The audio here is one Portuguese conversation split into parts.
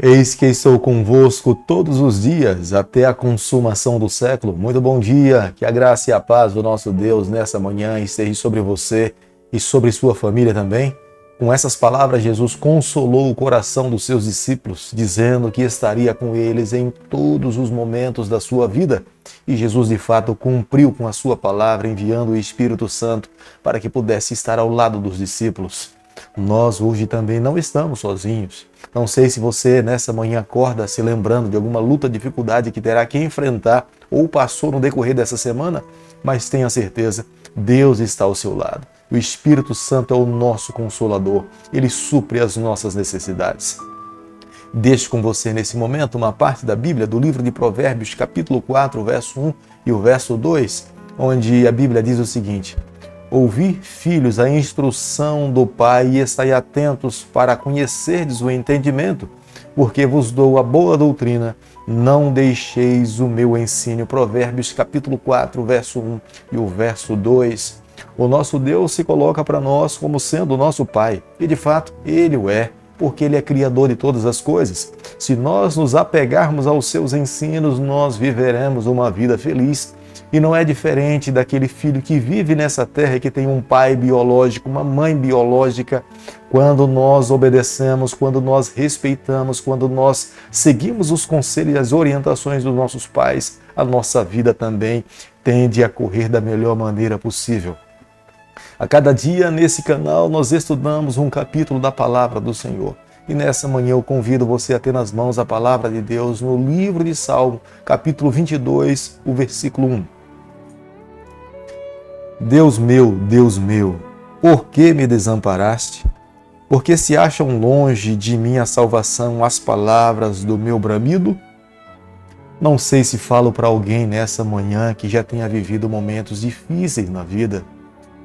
Eis que estou convosco todos os dias, até a consumação do século. Muito bom dia, que a graça e a paz do nosso Deus nessa manhã esteja sobre você e sobre sua família também. Com essas palavras, Jesus consolou o coração dos seus discípulos, dizendo que estaria com eles em todos os momentos da sua vida. E Jesus, de fato, cumpriu com a sua palavra, enviando o Espírito Santo para que pudesse estar ao lado dos discípulos. Nós hoje também não estamos sozinhos. Não sei se você nessa manhã acorda se lembrando de alguma luta, dificuldade que terá que enfrentar ou passou no decorrer dessa semana, mas tenha certeza, Deus está ao seu lado. O Espírito Santo é o nosso consolador. Ele supre as nossas necessidades. Deixo com você nesse momento uma parte da Bíblia, do livro de Provérbios, capítulo 4, verso 1 e o verso 2, onde a Bíblia diz o seguinte: Ouvi, filhos, a instrução do Pai e estai atentos para conhecerdes o entendimento, porque vos dou a boa doutrina, não deixeis o meu ensino. Provérbios capítulo 4, verso 1 e o verso 2. O nosso Deus se coloca para nós como sendo o nosso Pai, e de fato Ele o é, porque Ele é Criador de todas as coisas. Se nós nos apegarmos aos seus ensinos, nós viveremos uma vida feliz. E não é diferente daquele filho que vive nessa terra e que tem um pai biológico, uma mãe biológica. Quando nós obedecemos, quando nós respeitamos, quando nós seguimos os conselhos e as orientações dos nossos pais, a nossa vida também tende a correr da melhor maneira possível. A cada dia nesse canal nós estudamos um capítulo da Palavra do Senhor. E nessa manhã eu convido você a ter nas mãos a Palavra de Deus no livro de Salmo, capítulo 22, o versículo 1. Deus meu, por que me desamparaste? Porque se acham longe de minha salvação as palavras do meu bramido? Não sei se falo para alguém nessa manhã que já tenha vivido momentos difíceis na vida,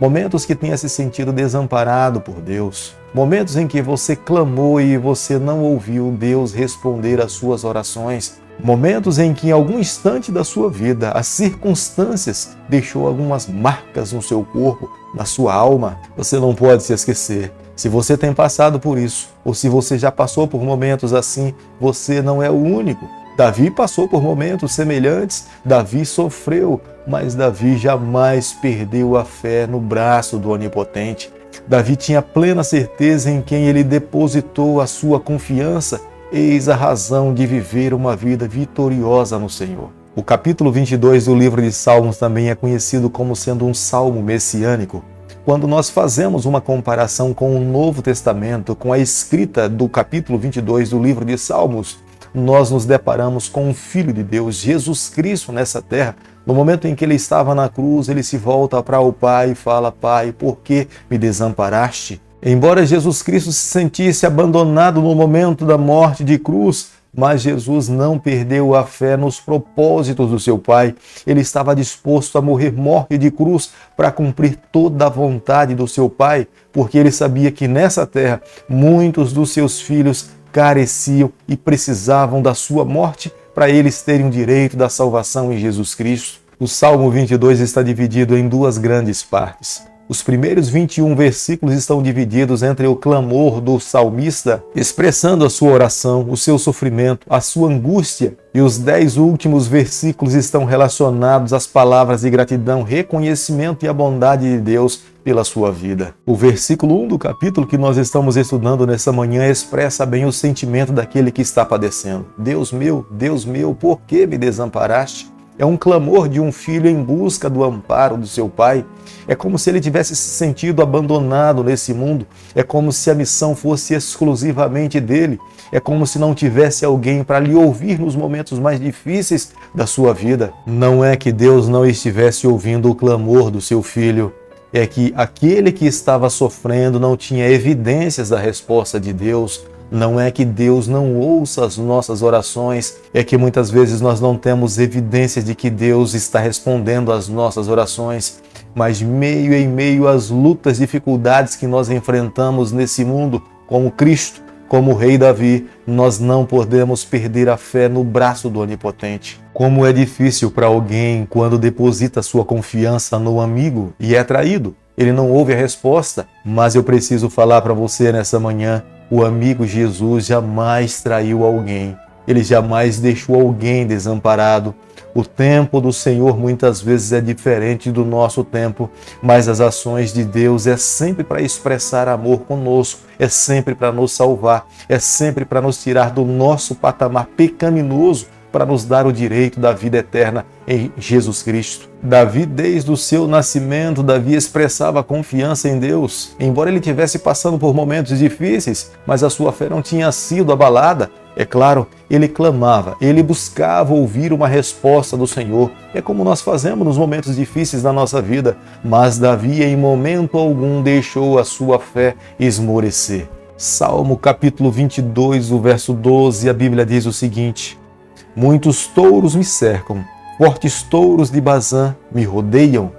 momentos que tenha se sentido desamparado por Deus, momentos em que você clamou e você não ouviu Deus responder às suas orações, momentos em que em algum instante da sua vida as circunstâncias deixou algumas marcas no seu corpo, na sua alma. Você não pode se esquecer. Se você tem passado por isso, ou se você já passou por momentos assim, você não é o único. Davi passou por momentos semelhantes, Davi sofreu, mas Davi jamais perdeu a fé no braço do Onipotente. Davi tinha plena certeza em quem ele depositou a sua confiança. Eis a razão de viver uma vida vitoriosa no Senhor. O capítulo 22 do livro de Salmos também é conhecido como sendo um salmo messiânico. Quando nós fazemos uma comparação com o Novo Testamento, com a escrita do capítulo 22 do livro de Salmos, nós nos deparamos com o Filho de Deus, Jesus Cristo, nessa terra. No momento em que ele estava na cruz, ele se volta para o Pai e fala: Pai, por que me desamparaste? Embora Jesus Cristo se sentisse abandonado no momento da morte de cruz, mas Jesus não perdeu a fé nos propósitos do seu Pai. Ele estava disposto a morrer morte de cruz para cumprir toda a vontade do seu Pai, porque ele sabia que nessa terra muitos dos seus filhos careciam e precisavam da sua morte para eles terem o direito da salvação em Jesus Cristo. O Salmo 22 está dividido em duas grandes partes. Os primeiros 21 versículos estão divididos entre o clamor do salmista, expressando a sua oração, o seu sofrimento, a sua angústia, e os 10 últimos versículos estão relacionados às palavras de gratidão, reconhecimento e a bondade de Deus pela sua vida. O versículo 1 do capítulo que nós estamos estudando nessa manhã expressa bem o sentimento daquele que está padecendo. Deus meu, por que me desamparaste? É um clamor de um filho em busca do amparo do seu pai. É como se ele tivesse se sentido abandonado nesse mundo. É como se a missão fosse exclusivamente dele. É como se não tivesse alguém para lhe ouvir nos momentos mais difíceis da sua vida. Não é que Deus não estivesse ouvindo o clamor do seu filho. É que aquele que estava sofrendo não tinha evidências da resposta de Deus. Não é que Deus não ouça as nossas orações, é que muitas vezes nós não temos evidências de que Deus está respondendo às nossas orações, mas em meio às lutas, dificuldades que nós enfrentamos nesse mundo, como Cristo, como o rei Davi, nós não podemos perder a fé no braço do Onipotente. Como é difícil para alguém quando deposita sua confiança no amigo e é traído. Ele não ouve a resposta, mas eu preciso falar para você nessa manhã O amigo Jesus jamais traiu alguém. Ele jamais deixou alguém desamparado. O tempo do Senhor muitas vezes é diferente do nosso tempo, mas as ações de Deus é sempre para expressar amor conosco, é sempre para nos salvar, é sempre para nos tirar do nosso patamar pecaminoso, para nos dar o direito da vida eterna em Jesus Cristo. Davi, desde o seu nascimento, Davi expressava confiança em Deus. Embora ele estivesse passando por momentos difíceis, mas a sua fé não tinha sido abalada. É claro, ele clamava, ele buscava ouvir uma resposta do Senhor. É como nós fazemos nos momentos difíceis da nossa vida. Mas Davi, em momento algum, deixou a sua fé esmorecer. Salmo capítulo 22, o verso 12, a Bíblia diz o seguinte: muitos touros me cercam, fortes touros de Bazã me rodeiam.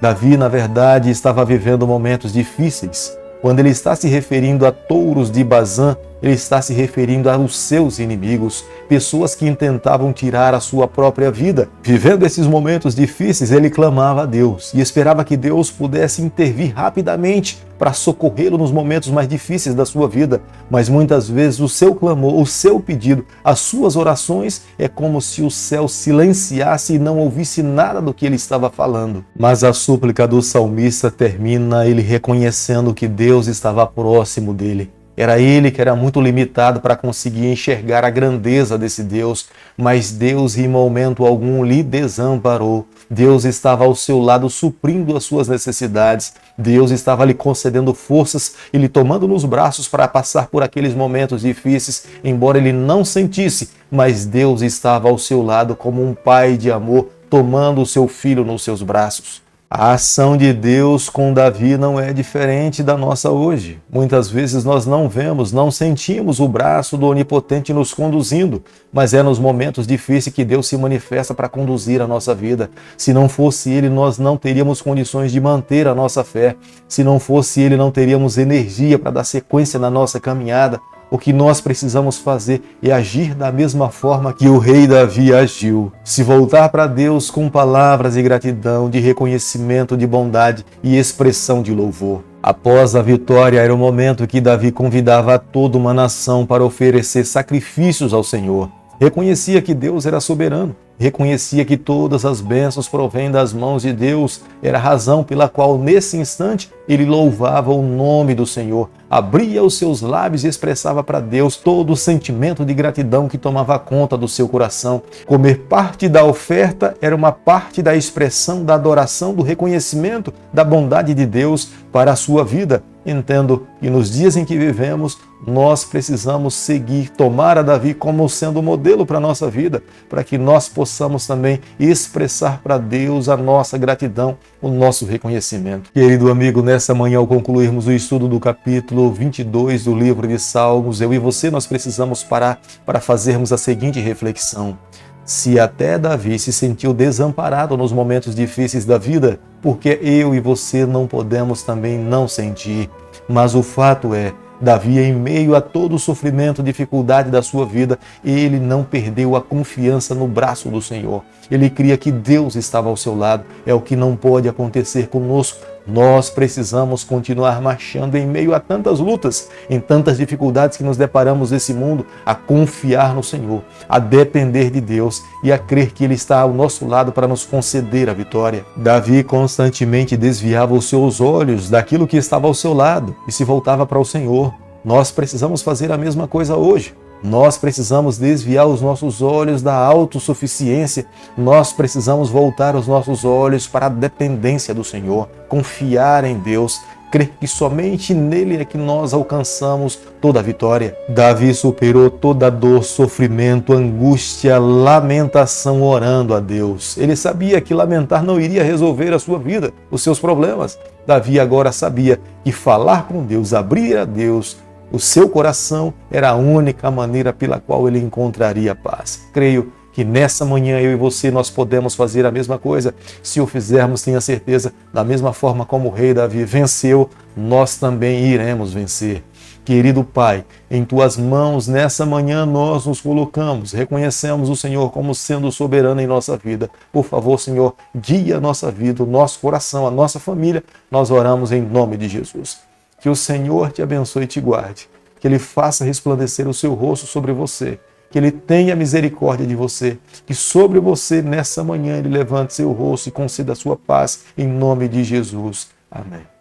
Davi, na verdade, estava vivendo momentos difíceis. Quando ele está se referindo a touros de Bazã, ele está se referindo aos seus inimigos, pessoas que intentavam tirar a sua própria vida. Vivendo esses momentos difíceis, ele clamava a Deus e esperava que Deus pudesse intervir rapidamente para socorrê-lo nos momentos mais difíceis da sua vida. Mas muitas vezes o seu clamor, o seu pedido, as suas orações é como se o céu silenciasse e não ouvisse nada do que ele estava falando. Mas a súplica do salmista termina ele reconhecendo que Deus estava próximo dele. Era ele que era muito limitado para conseguir enxergar a grandeza desse Deus, mas Deus em momento algum lhe desamparou. Deus estava ao seu lado suprindo as suas necessidades. Deus estava lhe concedendo forças e lhe tomando nos braços para passar por aqueles momentos difíceis, embora ele não sentisse, mas Deus estava ao seu lado como um pai de amor, tomando o seu filho nos seus braços. A ação de Deus com Davi não é diferente da nossa hoje. Muitas vezes nós não vemos, não sentimos o braço do Onipotente nos conduzindo, mas é nos momentos difíceis que Deus se manifesta para conduzir a nossa vida. Se não fosse Ele, nós não teríamos condições de manter a nossa fé. Se não fosse Ele, não teríamos energia para dar sequência na nossa caminhada. O que nós precisamos fazer é agir da mesma forma que o rei Davi agiu. Se voltar para Deus com palavras de gratidão, de reconhecimento, de bondade e expressão de louvor. Após a vitória, era o momento que Davi convidava a toda uma nação para oferecer sacrifícios ao Senhor. Reconhecia que Deus era soberano. Reconhecia que todas as bênçãos provêm das mãos de Deus. Era a razão pela qual, nesse instante, ele louvava o nome do Senhor. Abria os seus lábios e expressava para Deus todo o sentimento de gratidão que tomava conta do seu coração. Comer parte da oferta era uma parte da expressão da adoração, do reconhecimento da bondade de Deus para a sua vida. Entendo que nos dias em que vivemos, nós precisamos seguir, tomar a Davi como sendo o modelo para a nossa vida, para que nós possamos também expressar para Deus a nossa gratidão, o nosso reconhecimento. Querido amigo, nessa manhã, ao concluirmos o estudo do capítulo 22 do livro de Salmos, eu e você, nós precisamos parar para fazermos a seguinte reflexão. Se até Davi se sentiu desamparado nos momentos difíceis da vida, porque eu e você não podemos também não sentir. Mas o fato é, Davi, em meio a todo o sofrimento e dificuldade da sua vida, ele não perdeu a confiança no braço do Senhor. Ele cria que Deus estava ao seu lado. É o que não pode acontecer conosco. Nós precisamos continuar marchando em meio a tantas lutas, em tantas dificuldades que nos deparamos nesse mundo, a confiar no Senhor, a depender de Deus e a crer que Ele está ao nosso lado para nos conceder a vitória. Davi constantemente desviava os seus olhos daquilo que estava ao seu lado e se voltava para o Senhor. Nós precisamos fazer a mesma coisa hoje. Nós precisamos desviar os nossos olhos da autossuficiência. Nós precisamos voltar os nossos olhos para a dependência do Senhor, confiar em Deus, crer que somente nele é que nós alcançamos toda a vitória. Davi superou toda dor, sofrimento, angústia, lamentação orando a Deus. Ele sabia que lamentar não iria resolver a sua vida, os seus problemas. Davi agora sabia que falar com Deus, abrir a Deus, o seu coração era a única maneira pela qual ele encontraria paz. Creio que nessa manhã eu e você nós podemos fazer a mesma coisa. Se o fizermos, tenha certeza, da mesma forma como o rei Davi venceu, nós também iremos vencer. Querido Pai, em Tuas mãos nessa manhã nós nos colocamos, reconhecemos o Senhor como sendo soberano em nossa vida. Por favor, Senhor, guia a nossa vida, o nosso coração, a nossa família. Nós oramos em nome de Jesus. Que o Senhor te abençoe e te guarde. que Ele faça resplandecer o seu rosto sobre você, que Ele tenha misericórdia de você, que sobre você nessa manhã Ele levante seu rosto e conceda a sua paz, em nome de Jesus. Amém.